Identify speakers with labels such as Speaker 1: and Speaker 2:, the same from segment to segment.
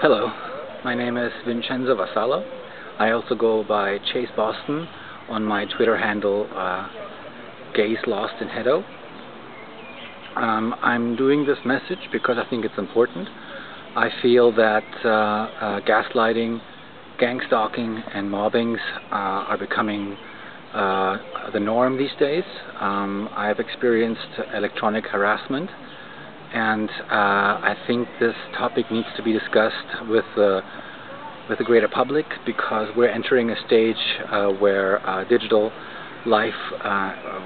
Speaker 1: Hello, my name is Vincenzo Vassallo. I also go by Chase Boston on my Twitter handle, Gays Lost in Hedo. I'm doing this message because I think it's important. I feel that gaslighting, gang stalking, and mobbings are becoming the norm these days. I've experienced electronic harassment, and I think this topic needs to be discussed with the greater public, because we're entering a stage where digital life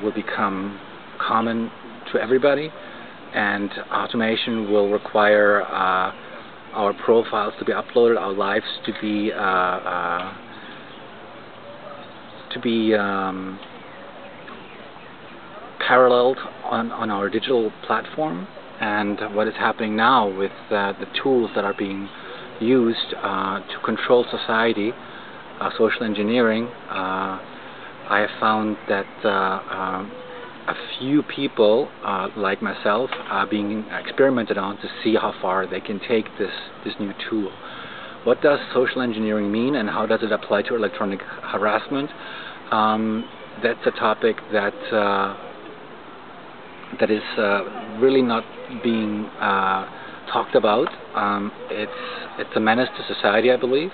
Speaker 1: will become common to everybody, and automation will require our profiles to be uploaded, our lives to be paralleled on our digital platform. And what is happening now with the tools that are being used to control society, social engineering, I have found that a few people like myself are being experimented on to see how far they can take this new tool. What does social engineering mean, and how does it apply to electronic harassment? That's a topic that is really not being talked about. It's a menace to society, I believe,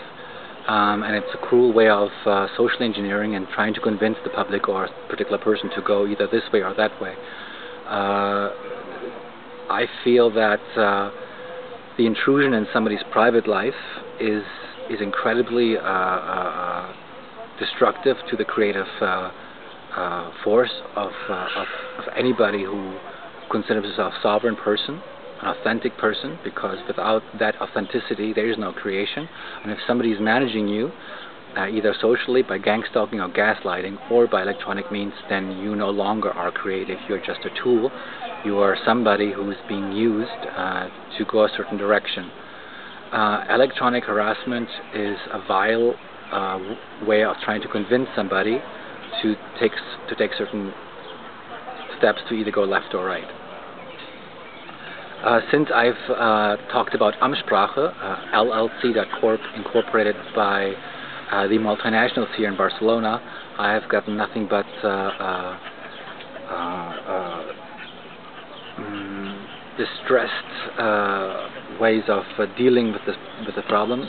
Speaker 1: and it's a cruel way of social engineering and trying to convince the public or a particular person to go either this way or that way. I feel that the intrusion in somebody's private life is incredibly destructive to the creative force of anybody who considers himself a sovereign person, an authentic person, because without that authenticity there is no creation. And if somebody is managing you, either socially by gang stalking or gaslighting, or by electronic means, then you no longer are creative. You're just a tool. You are somebody who's being used to go a certain direction. Electronic harassment is a vile way of trying to convince somebody to take certain steps to either go left or right. Since I've talked about Amtssprache, LLC.corp, incorporated by the multinationals here in Barcelona, I have gotten nothing but distressed ways of dealing with the problem.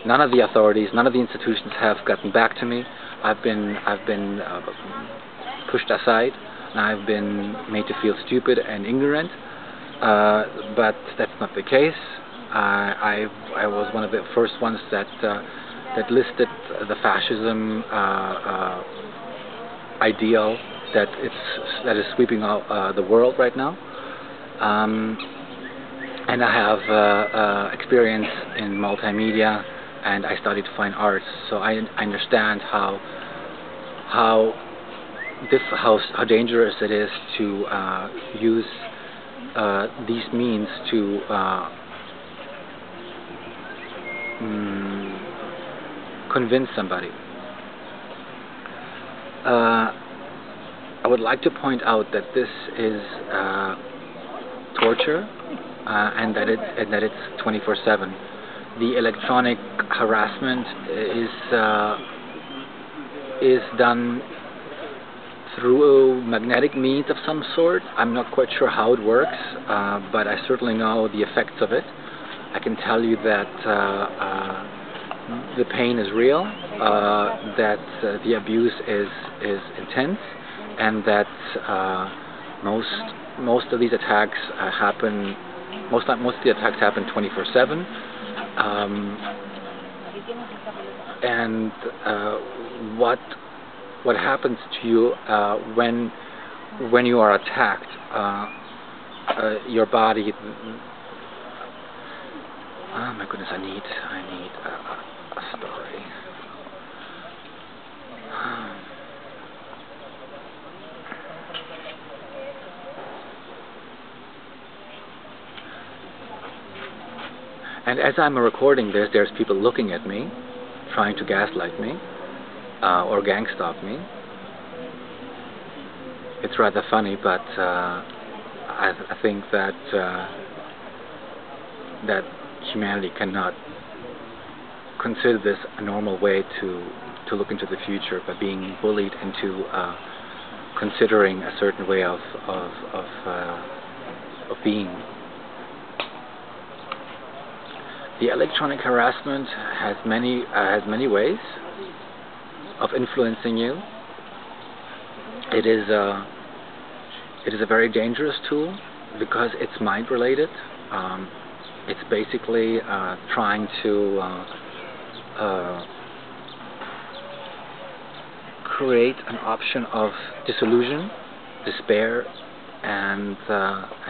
Speaker 1: None of the authorities, none of the institutions have gotten back to me. I've been pushed aside, and I've been made to feel stupid and ignorant. But that's not the case. I was one of the first ones that listed the fascism ideal that is sweeping out the world right now. And I have experience in multimedia, and I studied fine arts, so I understand how dangerous it is to use these means to convince somebody. I would like to point out that this is torture, and that it's 24/7. The electronic harassment is done through magnetic means of some sort. I'm not quite sure how it works, but I certainly know the effects of it. I can tell you that the pain is real, that the abuse is intense, and that most of these attacks happen. Most of the attacks happen 24/7, and what happens to you when you are attacked? Your body. Oh my goodness! I need a story. And as I'm recording this, there's people looking at me, trying to gaslight me, or gang stalk me. It's rather funny, but I think that humanity cannot consider this a normal way to look into the future, by being bullied into considering a certain way of being. The electronic harassment has many ways of influencing you. It is a very dangerous tool because it's mind related. It's basically trying to create an option of disillusion, despair, and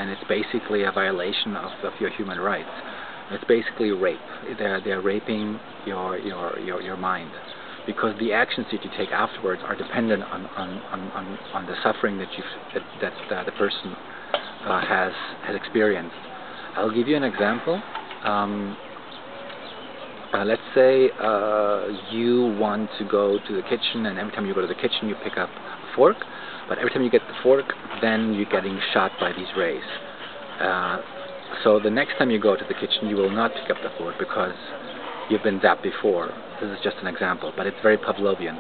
Speaker 1: it's basically a violation of your human rights. It's basically rape. They're raping your mind, because the actions that you take afterwards are dependent on the suffering that the person has experienced. I'll give you an example. Let's say you want to go to the kitchen, and every time you go to the kitchen you pick up a fork, but every time you get the fork, then you're getting shot by these rays. So the next time you go to the kitchen, you will not pick up the fork because you've been zapped before. This is just an example, but it's very Pavlovian.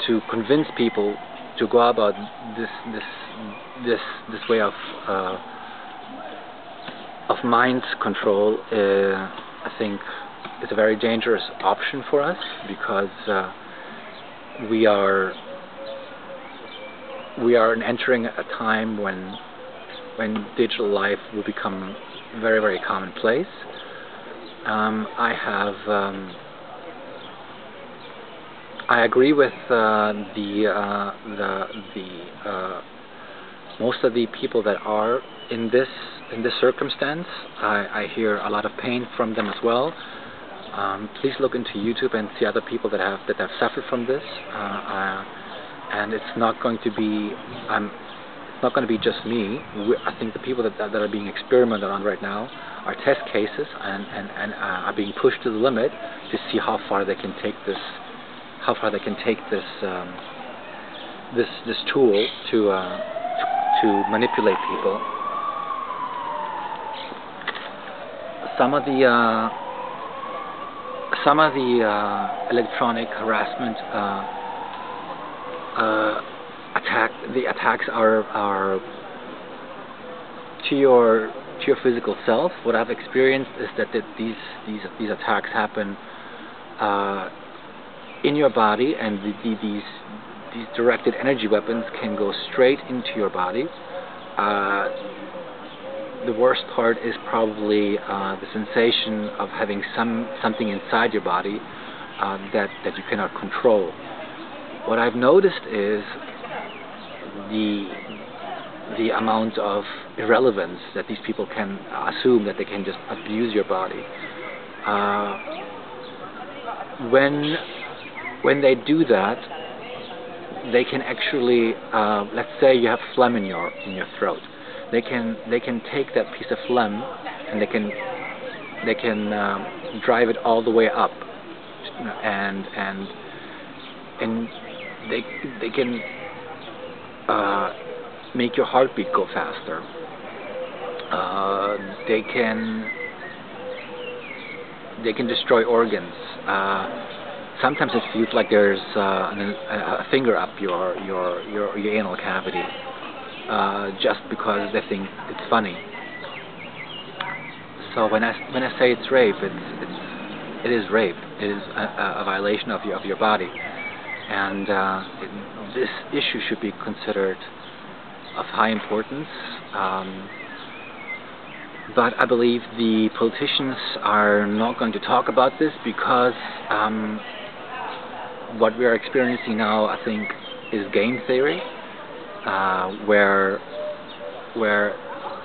Speaker 1: To convince people to go about this way of mind control, I think is a very dangerous option for us, because we are entering a time when digital life will become very, very commonplace. I agree with most of the people that are in this circumstance. I hear a lot of pain from them as well. Please look into YouTube and see other people that have suffered from this. And it's not going to be just me. I think the people that are being experimented on right now are test cases and are being pushed to the limit to see how far they can take this. How far they can take this this tool to manipulate people. Some of the electronic harassment attacks are to your physical self. What I've experienced is that these attacks happen in your body, and these directed energy weapons can go straight into your body. The worst part is probably the sensation of having something inside your body that you cannot control. What I've noticed is the amount of irrelevance that these people can assume, that they can just abuse your body. When they do that, they can actually, let's say you have phlegm in your throat. They can take that piece of phlegm and they can drive it all the way up, and they can make your heartbeat go faster. They can destroy organs. Sometimes it feels like there's a finger up your anal cavity, just because they think it's funny. So when I say it's rape, it is rape. It is a violation of your body, and this issue should be considered of high importance. But I believe the politicians are not going to talk about this, because what we are experiencing now, I think, is game theory, where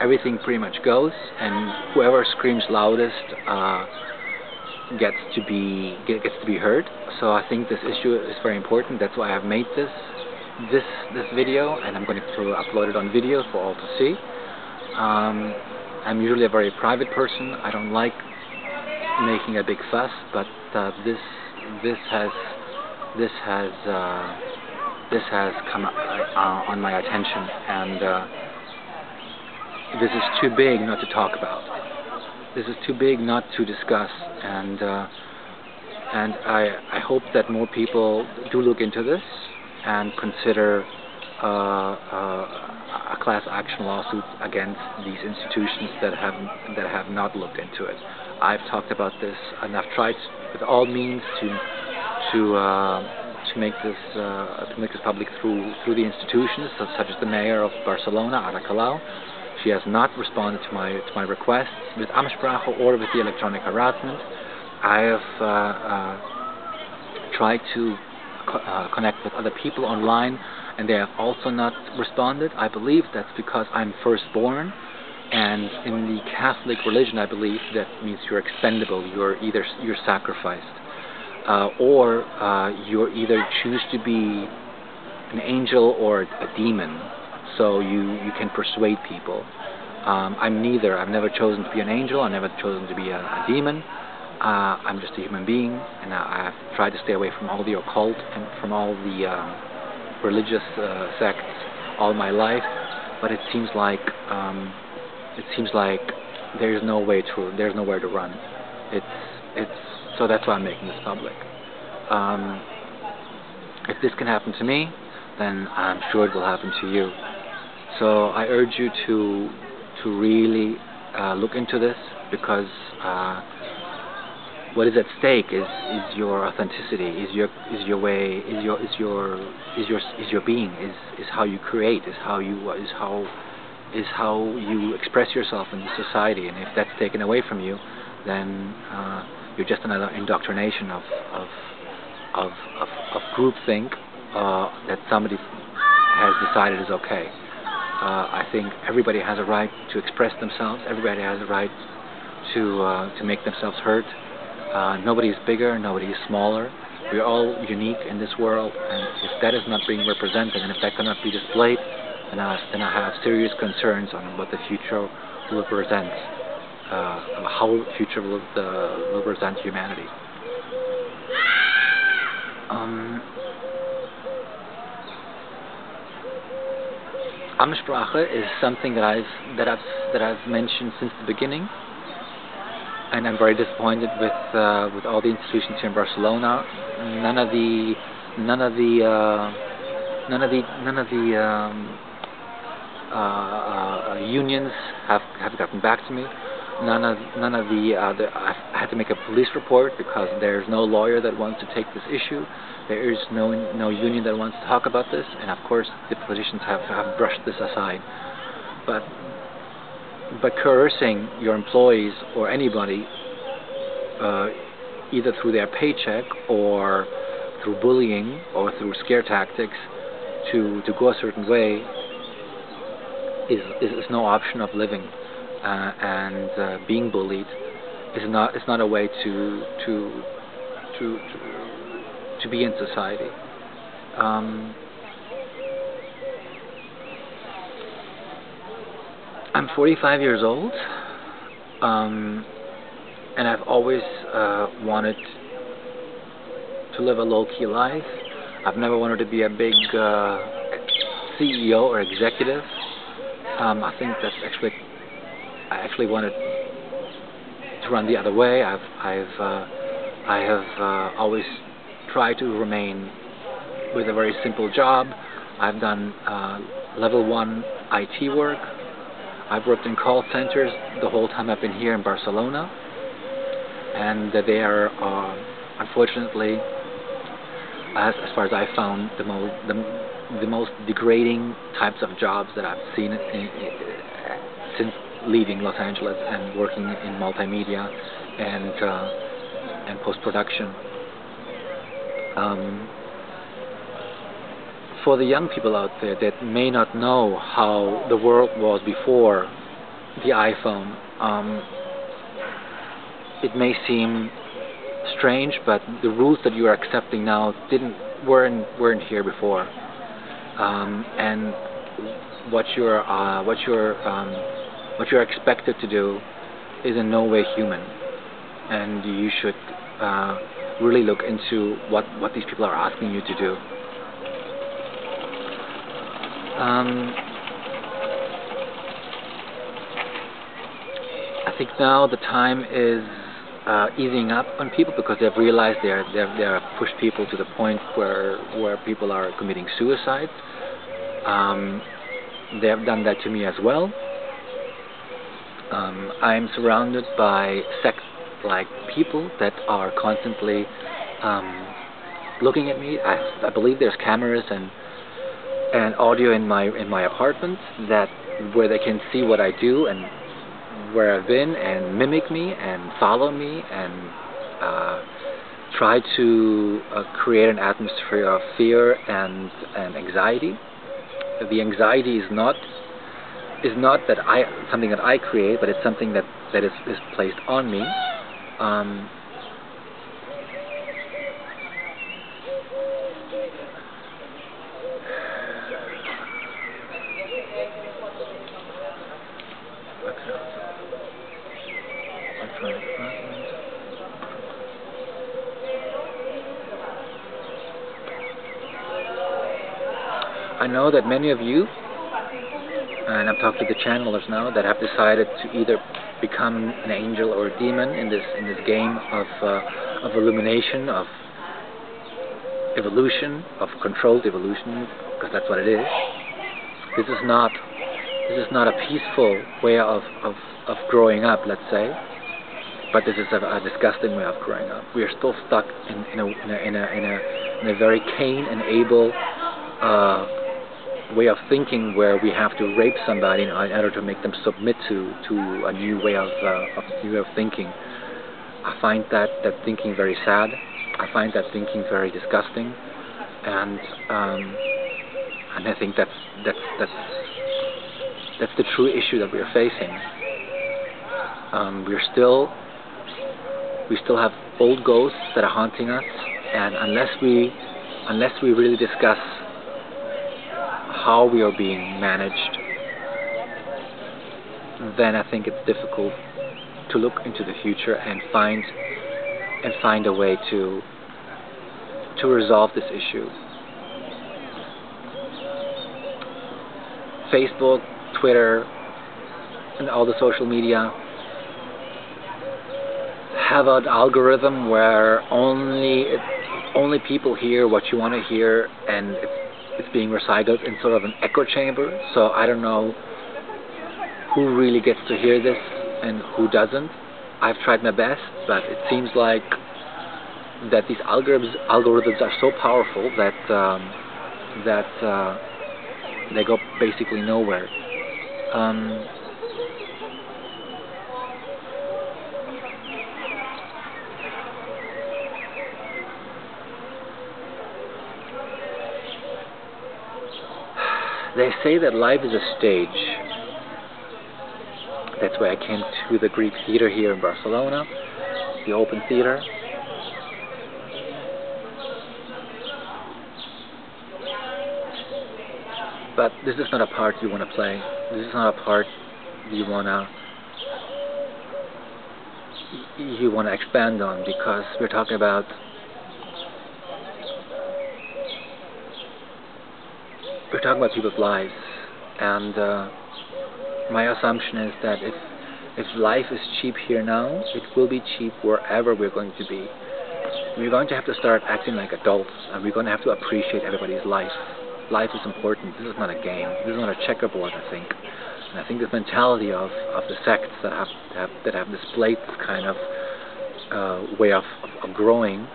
Speaker 1: everything pretty much goes, and whoever screams loudest gets to be heard. So I think this issue is very important. That's why I've made this video, and I'm going to upload it on video for all to see. I'm usually a very private person. I don't like making a big fuss, but this has come on my attention, and this is too big not to talk about. This is too big not to discuss, and I hope that more people do look into this and consider a class action lawsuit against these institutions that have not looked into it. I've talked about this, and I've tried with all means to make this public through the institutions, such as the mayor of Barcelona, Ada Colau. She has not responded to my requests with Amtssprache or with the electronic harassment. I have tried to connect with other people online, and they have also not responded. I believe that's because I'm firstborn, and in the Catholic religion, I believe that means you're expendable. You're sacrificed, or you either choose to be an angel or a demon. So you can persuade people. I'm neither. I've never chosen to be an angel. I've never chosen to be a demon. I'm just a human being, and I've tried to stay away from all the occult and from all the religious sects all my life. But it seems like there's nowhere to run. So that's why I'm making this public. If this can happen to me, then I'm sure it will happen to you. So I urge you to really look into this, because what is at stake is your authenticity, is your way, is your being, is how you create, is how you express yourself in the society. And if that's taken away from you, then you're just another indoctrination of groupthink that somebody has decided is okay. I think everybody has a right to express themselves. Everybody has a right to make themselves heard. Nobody is bigger. Nobody is smaller. We are all unique in this world, and if that is not being represented, and if that cannot be displayed, then I have serious concerns on what the future will represent, how the future will represent humanity. Amtssprache is something that I've mentioned since the beginning, and I'm very disappointed with all the institutions here in Barcelona. None of the unions have gotten back to me. I had to make a police report because there's no lawyer that wants to take this issue. There is no union that wants to talk about this, and of course the politicians have brushed this aside. But coercing your employees or anybody, either through their paycheck or through bullying or through scare tactics to go a certain way is no option of living. And being bullied is not a way to be in society. I'm 45 years old, and I've always wanted to live a low-key life. I've never wanted to be a big CEO or executive. I think that's I actually wanted to run the other way. I have always tried to remain with a very simple job. I've done level 1 IT work. I've worked in call centers the whole time I've been here in Barcelona, and they are unfortunately, as far as I found, the most degrading types of jobs that I've seen since leaving Los Angeles and working in multimedia and post-production. For the young people out there that may not know how the world was before the iPhone, it may seem strange, but the rules that you are accepting now weren't here before, and what you're expected to do is in no way human, and you should really look into what these people are asking you to do. think now the time is easing up on people because they've realized they have pushed people to the point where people are committing suicide. They have done that to me as well. I'm surrounded by sect-like people that are constantly looking at me. I believe there's cameras and audio in my apartment where they can see what I do and where I've been, and mimic me and follow me and try to create an atmosphere of fear and anxiety. The anxiety is not that something that I create, but it's something that is placed on me. I know that many of you, and I'm talking to the channelers now, that have decided to either become an angel or a demon in this game of illumination, of evolution, of controlled evolution, because that's what it is. This is not a peaceful way of growing up, let's say, but this is a disgusting way of growing up. We are still stuck in a very Cain and Abel way of thinking, where we have to rape somebody in order to make them submit to a new way of thinking. I find that thinking very sad. I find that thinking very disgusting, and I think that's the true issue that we are facing. We still have old ghosts that are haunting us, and unless we really discuss how we are being managed, then I think it's difficult to look into the future and find a way to resolve this issue. Facebook, Twitter, and all the social media have an algorithm where only people hear what you want to hear, and it's being recycled in sort of an echo chamber. So I don't know who really gets to hear this and who doesn't. I've tried my best, but it seems like that these algorithms are so powerful that they go basically nowhere. They say that life is a stage. That's why I came to the Greek theater here in Barcelona, the open theater. But this is not a part you want to play. This is not a part you want to expand on, because we're talking about people's lives, and my assumption is that if life is cheap here now, it will be cheap wherever we're going to be. We're going to have to start acting like adults, and we're going to have to appreciate everybody's life. Life is important. This is not a game. This is not a checkerboard, I think. And I think this mentality of the sects that have displayed this kind of way of growing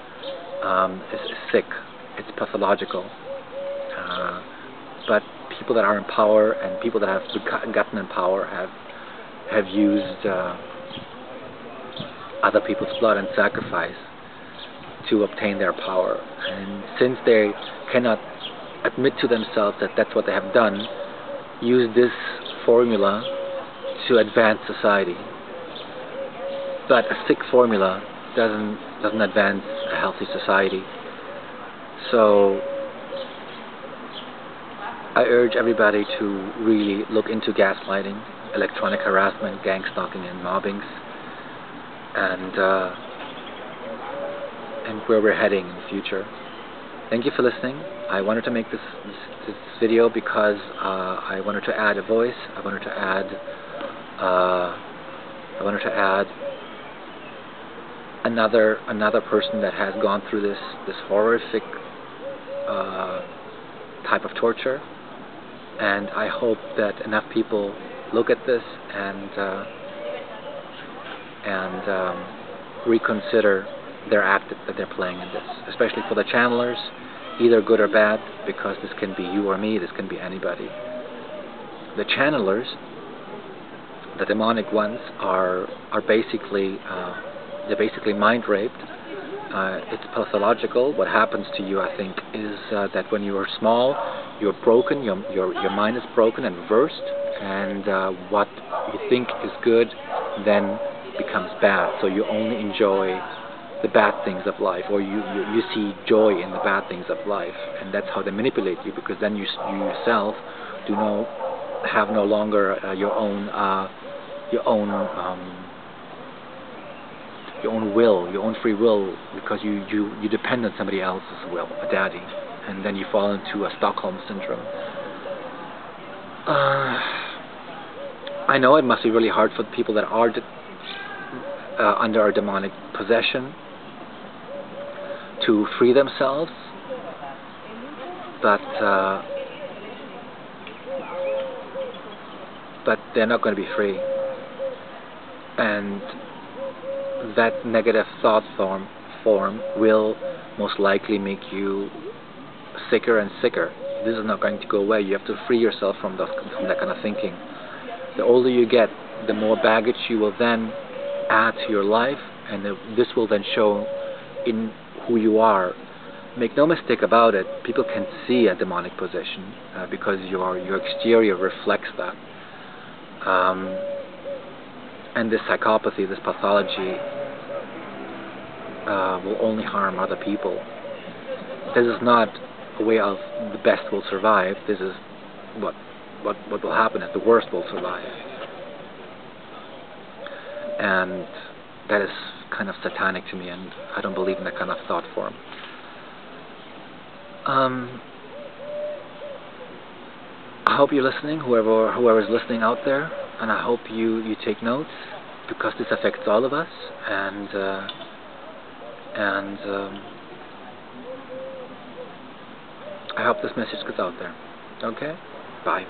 Speaker 1: is sick. It's pathological. But people that are in power and people that have gotten in power have used other people's blood and sacrifice to obtain their power. And since they cannot admit to themselves that that's what they have done, use this formula to advance society. But a sick formula doesn't advance a healthy society. So I urge everybody to really look into gaslighting, electronic harassment, gang stalking, and mobbings, and where we're heading in the future. Thank you for listening. I wanted to make this video because I wanted to add a voice. I wanted to add I wanted to add another person that has gone through this horrific type of torture, and I hope that enough people look at this and reconsider their act that they're playing in this, especially for the channelers, either good or bad, because this can be you or me, this can be anybody. The channelers, the demonic ones, are basically they're basically mind raped. It's pathological. What happens to you, I think, is that when you were small, you're broken, your mind is broken and reversed, and what you think is good then becomes bad. So you only enjoy the bad things of life, or you see joy in the bad things of life, and that's how they manipulate you, because then you yourself have no longer your own will, your own free will, because you depend on somebody else's will, a daddy, and then you fall into a Stockholm syndrome. I know it must be really hard for the people that are under a demonic possession to free themselves, but they're not going to be free, and that negative thought form will most likely make you sicker and sicker. This is not going to go away. You have to free yourself from that kind of thinking. The older you get, the more baggage you will then add to your life, and this will then show in who you are. Make no mistake about it, people can see a demonic possession because your exterior reflects that. And this psychopathy, this pathology, will only harm other people. This is not a way of the best will survive. This is what will happen is the worst will survive. And that is kind of satanic to me, and I don't believe in that kind of thought form. I hope you're listening, whoever's listening out there, and I hope you take notes, because this affects all of us, and I hope this message gets out there. Okay? Bye.